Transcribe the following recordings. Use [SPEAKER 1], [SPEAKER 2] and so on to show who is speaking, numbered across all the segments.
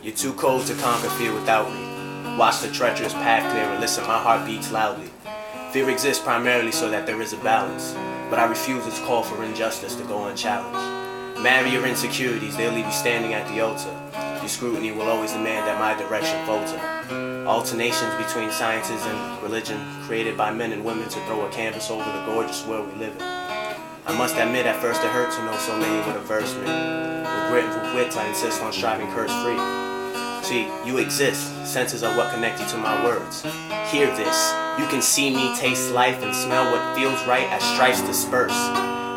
[SPEAKER 1] You're too cold to conquer fear without me. Watch the treacherous path clear and listen, my heart beats loudly. Fear exists primarily so that there is a balance, but I refuse its call for injustice to go unchallenged. Marry your insecurities, they'll leave you standing at the altar. Your scrutiny will always demand that my direction falter. Alternations between sciences and religion, created by men and women to throw a canvas over the gorgeous world we live in. I must admit, at first it hurt to know so many would averse me. With grit and with wit, I insist on striving curse-free. See, you exist. Senses are what connect you to my words. Hear this. You can see me, taste life, and smell what feels right as stripes disperse.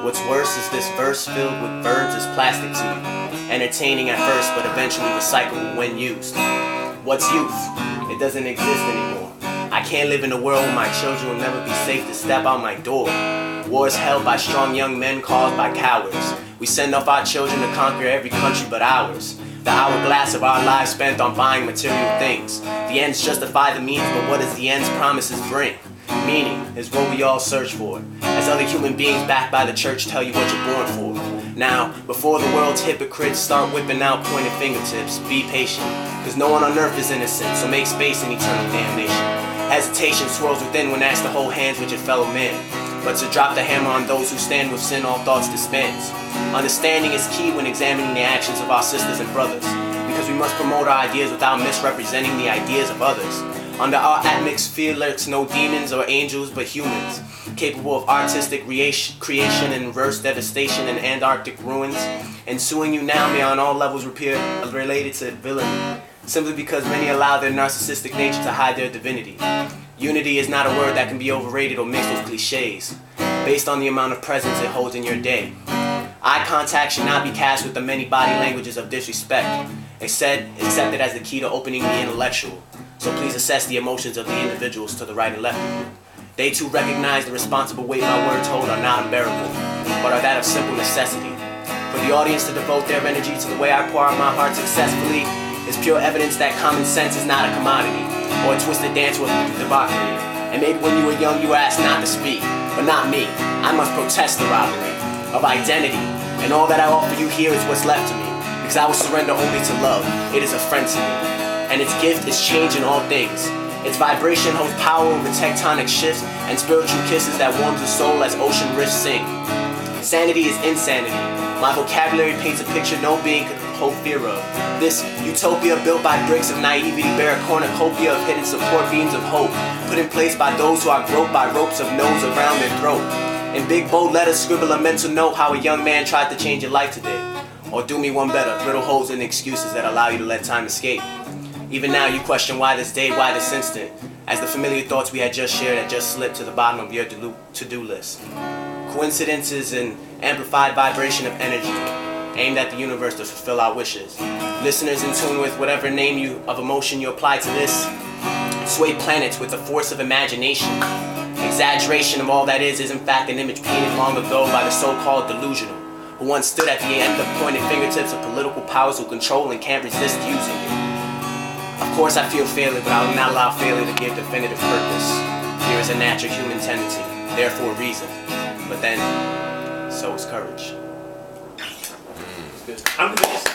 [SPEAKER 1] What's worse is this verse filled with verbs is plastic to you. Entertaining at first, but eventually recyclable when used. What's youth? It doesn't exist anymore. I can't live in a world where my children will never be safe to step out my door. Wars held by strong young men caused by cowards. We send off our children to conquer every country but ours. The hourglass of our lives spent on buying material things. The ends justify the means, but what does the ends promises bring? Meaning is what we all search for, as other human beings backed by the church tell you what you're born for. Now, before the world's hypocrites start whipping out pointed fingertips, be patient, cause no one on earth is innocent, so make space in eternal damnation. Hesitation swirls within when asked to hold hands with your fellow man, but to drop the hammer on those who stand with sin, all thoughts disbands. Understanding is key when examining the actions of our sisters and brothers, because we must promote our ideas without misrepresenting the ideas of others. Under our atmosphere lurks no demons or angels, but humans, capable of artistic creation and verse devastation in Antarctic ruins. And suing you now may on all levels appear related to villainy, simply because many allow their narcissistic nature to hide their divinity. Unity is not a word that can be overrated or mixed with cliches, based on the amount of presence it holds in your day. Eye contact should not be cast with the many body languages of disrespect, accepted as the key to opening the intellectual. So please assess the emotions of the individuals to the right and left of you. They too recognize the responsible weight my words hold are not unbearable, but are that of simple necessity. For the audience to devote their energy to the way I pour out my heart successfully is pure evidence that common sense is not a commodity, or a twisted dance with debauchery. And maybe when you were young you were asked not to speak, but not me. I must protest the robbery of identity, and all that I offer you here is what's left to me, because I will surrender only to love. It is a friend to me, and its gift is change in all things. Its vibration holds power over tectonic shifts and spiritual kisses that warms the soul as ocean rifts sing. Sanity is insanity. My vocabulary paints a picture no being could hold fear of. This utopia built by bricks of naivety bear a cornucopia of hidden support beams of hope, put in place by those who are groped by ropes of nose around their throat. In big bold letters scribble a mental note how a young man tried to change your life today. Or do me one better, riddle holes in excuses that allow you to let time escape. Even now you question why this day, why this instant, as the familiar thoughts we had just shared had just slipped to the bottom of your to-do list. Coincidences and amplified vibration of energy, aimed at the universe to fulfill our wishes. Listeners in tune with whatever name of emotion you apply to this, sway planets with the force of imagination. Exaggeration of all that is in fact an image painted long ago by the so-called delusional, who once stood at the end of pointed fingertips of political powers who control and can't resist using you. Of course I feel failure, but I will not allow failure to give definitive purpose. Fear is a natural human tendency, therefore reason. But then, so is courage.
[SPEAKER 2] I'm convinced.